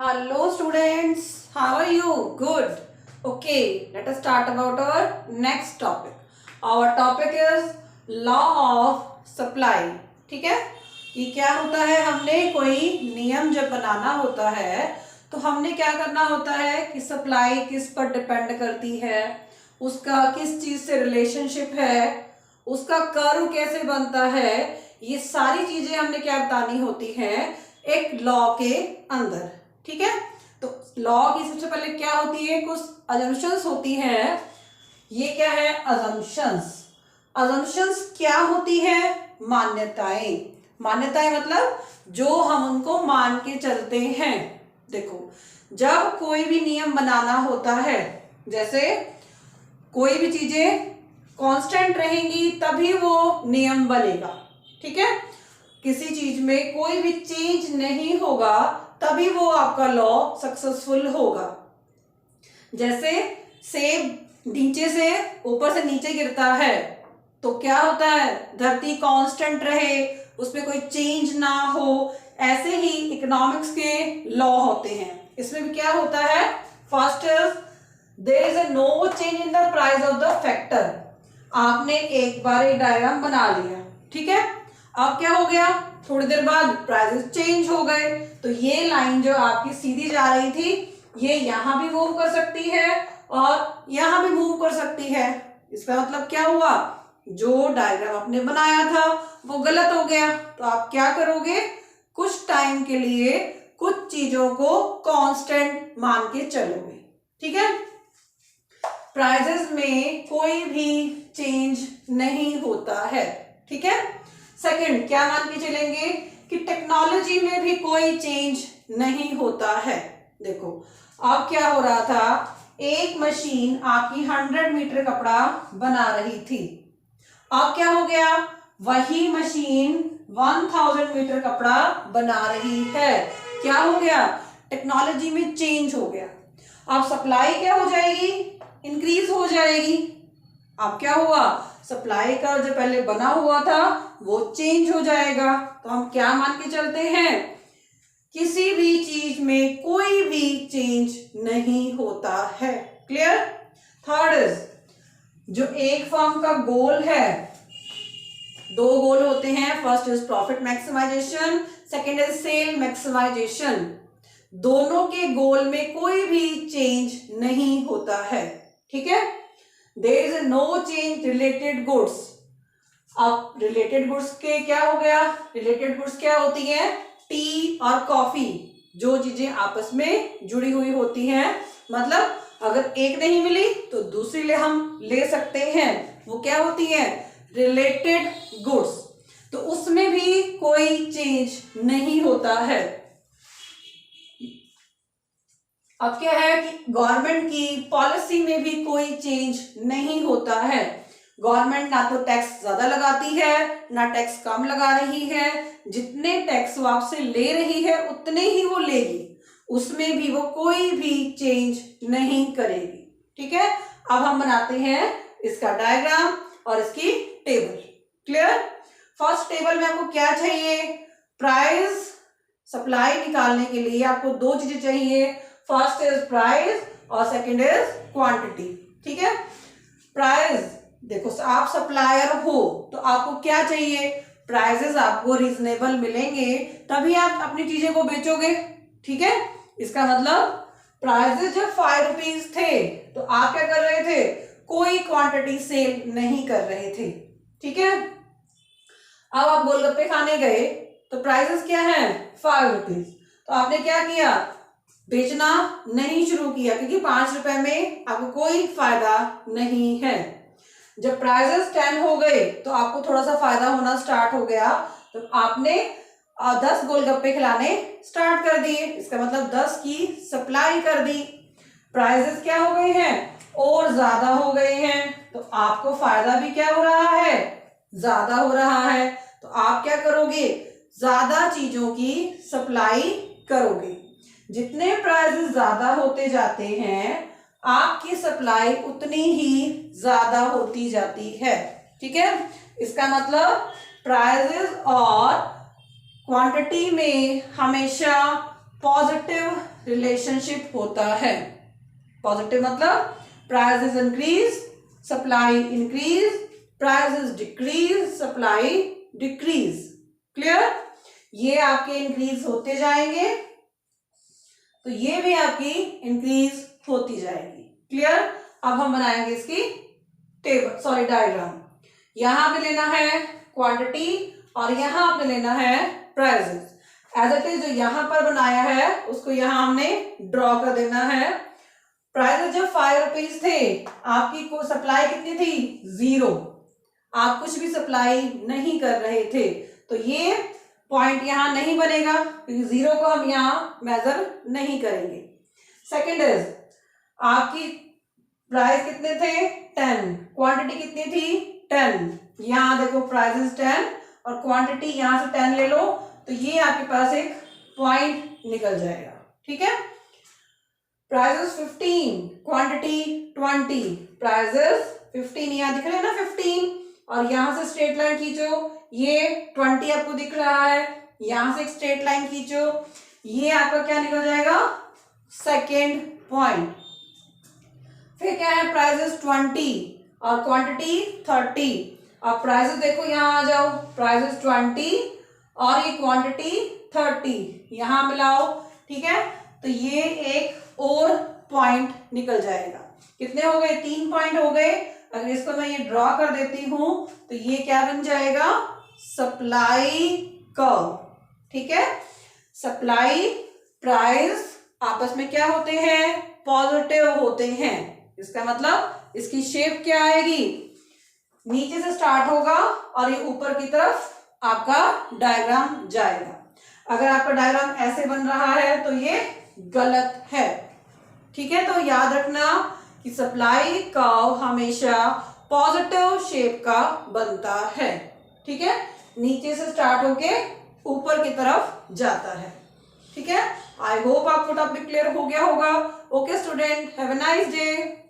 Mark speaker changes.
Speaker 1: Hello students, how are you? Good. Okay, let us start about our next topic. Our topic is law of supply. ठीक है, ये क्या होता है? हमने कोई नियम जब बनाना होता है तो हमने क्या करना होता है कि सप्लाई किस पर डिपेंड करती है, उसका किस चीज से रिलेशनशिप है, उसका कर्व कैसे बनता है, ये सारी चीजें हमने क्या बतानी होती हैं एक लॉ के अंदर। ठीक है, तो लॉ की सबसे पहले क्या होती है, कुछ अजम्पशंस होती हैं। ये क्या है? अजम्पशंस। अजम्पशंस क्या होती है? मान्यताएं। मान्यताएं मतलब जो हम उनको मान के चलते हैं। देखो, जब कोई भी नियम बनाना होता है, जैसे कोई भी चीजें कांस्टेंट रहेंगी तभी वो नियम बनेगा। ठीक है, किसी चीज में कोई भी चेंज नहीं होगा तभी वो आपका लॉ सक्सेसफुल होगा। जैसे सेब नीचे से ऊपर से नीचे गिरता है तो क्या होता है, धरती कांस्टेंट रहे, उसमें कोई चेंज ना हो। ऐसे ही इकोनॉमिक्स के लॉ होते हैं। इसमें भी क्या होता है, first there is no change in the price of the factor. आपने एक बार एक डायग्राम बना लिया, ठीक है, अब क्या हो गया, थोड़ी देर बाद प्राइसेस चेंज हो गए, तो ये लाइन जो आपकी सीधी जा रही थी ये यहां भी मूव कर सकती है और यहां भी मूव कर सकती है। इसका मतलब क्या हुआ, जो डायग्राम आपने बनाया था वो गलत हो गया। तो आप क्या करोगे, कुछ टाइम के लिए कुछ चीजों को कांस्टेंट मान के चलोगे। ठीक है, प्राइसेस में कोई भी चेंज नहीं होता है। ठीक है, सेकंड क्या मान के चलेंगे कि टेक्नोलॉजी में भी कोई चेंज नहीं होता है। देखो, अब क्या हो रहा था, एक मशीन आपकी 100 मीटर कपड़ा बना रही थी, अब क्या हो गया, वही मशीन 1000 मीटर कपड़ा बना रही है। क्या हो गया, टेक्नोलॉजी में चेंज हो गया। अब सप्लाई क्या हो जाएगी, इंक्रीज हो जाएगी। अब क्या हुआ, सप्लाई का जो पहले बना हुआ था वो चेंज हो जाएगा। तो हम क्या मान के चलते हैं, किसी भी चीज में कोई भी चेंज नहीं होता है। क्लियर। थर्ड इज, जो एक फर्म का गोल है, दो गोल होते हैं, first is profit maximisation, second is sale maximisation. दोनों के गोल में कोई भी चेंज नहीं होता है। ठीक है, there is no change related goods. अब रिलेटेड गुड्स के क्या हो गया, रिलेटेड गुड्स क्या होती है, टी और कॉफी, जो चीजें आपस में जुड़ी हुई होती हैं, मतलब अगर एक नहीं मिली तो दूसरी ले हम ले सकते हैं, वो क्या होती है, रिलेटेड गुड्स। तो उसमें भी कोई चेंज नहीं होता है। अब क्या है कि गवर्नमेंट की पॉलिसी में भी कोई चेंज नहीं होता है। गवर्नमेंट ना तो टैक्स ज्यादा लगाती है ना टैक्स कम लगा रही है, जितने टैक्स वो आपसे ले रही है उतने ही वो लेगी, उसमें भी वो कोई भी चेंज नहीं करेगी। ठीक है, अब हम बनाते हैं इसका डायग्राम और इसकी टेबल। क्लियर। फर्स्ट टेबल में आपको क्या चाहिए, प्राइस। सप्लाई निकालने के लिए आपको दो चीजें चाहिए, फर्स्ट इज प्राइस और सेकंड इज क्वांटिटी। ठीक है, प्राइस, देखो आप सप्लायर हो तो आपको क्या चाहिए, प्राइसेस आपको रीजनेबल मिलेंगे तभी आप अपनी चीजें को बेचोगे। ठीक है, इसका मतलब प्राइसेस जब 5 रुपीज थे तो आप क्या कर रहे थे, कोई क्वांटिटी सेल नहीं कर रहे थे। ठीक है, अब आप गोलगप्पे खाने गए तो प्राइसेस क्या है, 5 रुपीज, तो आपने क्या किया, बेचना नहीं शुरू किया, क्योंकि 5 रुपए में आपको कोई फायदा नहीं है। जब प्राइसेस 10 हो गए तो आपको थोड़ा सा फायदा होना स्टार्ट हो गया, तो आपने 10 गोलगप्पे खिलाने स्टार्ट कर दिए, इसका मतलब 10 की सप्लाई कर दी। प्राइसेस क्या हो गए हैं, और ज्यादा हो गए हैं, तो आपको फायदा भी क्या हो रहा है, ज्यादा हो रहा है। तो आप क्या करोगे, ज्यादा चीजों की सप्लाई करोगे। जितने प्राइसेस ज्यादा होते जाते हैं आपकी सप्लाई उतनी ही ज्यादा होती जाती है। ठीक है, इसका मतलब प्राइसेस और क्वांटिटी में हमेशा पॉजिटिव रिलेशनशिप होता है। पॉजिटिव मतलब prices increase, supply increase, prices decrease, supply decrease. Clear? ये आपके इंक्रीज होते जाएंगे तो ये भी आपकी इंक्रीज होती जाएगी। क्लियर? अब हम बनाएंगे इसकी टेबल, सॉरी डायग्राम। यहां पे लेना है क्वांटिटी और यहां पे लेना है प्राइसेस। एज इट इज जो यहां पर बनाया है उसको यहां हमने ड्रॉ कर देना है। प्राइसेस जब 5 रुपीज थे, आपकी को सप्लाई कितनी थी? 0। आप कुछ भी सप्लाई नहीं कर रहे थे तो ये पॉइंट यहां नहीं बनेगा क्योंकि 0 को हम यहां मेजर नहीं करेंगे। सेकेंड इज आपकी प्राइस कितने थे? 10। क्वांटिटी कितनी थी? 10। यहां देखो प्राइसेस 10 और क्वांटिटी यहां से 10 ले लो तो ये आपके पास एक पॉइंट निकल जाएगा। ठीक है? प्राइसेस 15, क्वांटिटी 20, प्राइसेस 15 यहां दिख रहे हैं ना 15, और यहां से स्ट्रेट लाइन खींचो, ये 20 आपको दिख रहा है, यहां से एक स्ट्रेट लाइन खींचो, ये आपका क्या निकल जाएगा? Second point. फिर क्या है? प्राइसेस 20 और क्वांटिटी 30। अब प्राइसेस देखो यहां आ जाओ, प्राइसेस 20 और ये क्वांटिटी 30 यहां मिलाओ। ठीक है? तो ये एक और पॉइंट निकल जाएगा। कितने हो गए? 3 पॉइंट हो गए। अगर इसको मैं ये ड्रॉ कर देती हूं तो ये क्या बन जाएगा? Supply curve. ठीक है? सप्लाई प्राइस आपस में क्या होते हैं? पॉजिटिव होते हैं। इसका मतलब इसकी शेप क्या आएगी? नीचे से स्टार्ट होगा और ये ऊपर की तरफ आपका डायग्राम जाएगा। अगर आपका डायग्राम ऐसे बन रहा है तो ये गलत है। ठीक है? तो याद रखना कि सप्लाई कर्व हमेशा पॉजिटिव शेप का बनता है। ठीक है? नीचे से स्टार्ट होके ऊपर की तरफ जाता है। ठीक है? आई होप आपको टॉपिक क्लियर हो गया होगा। Okay student, have a nice day.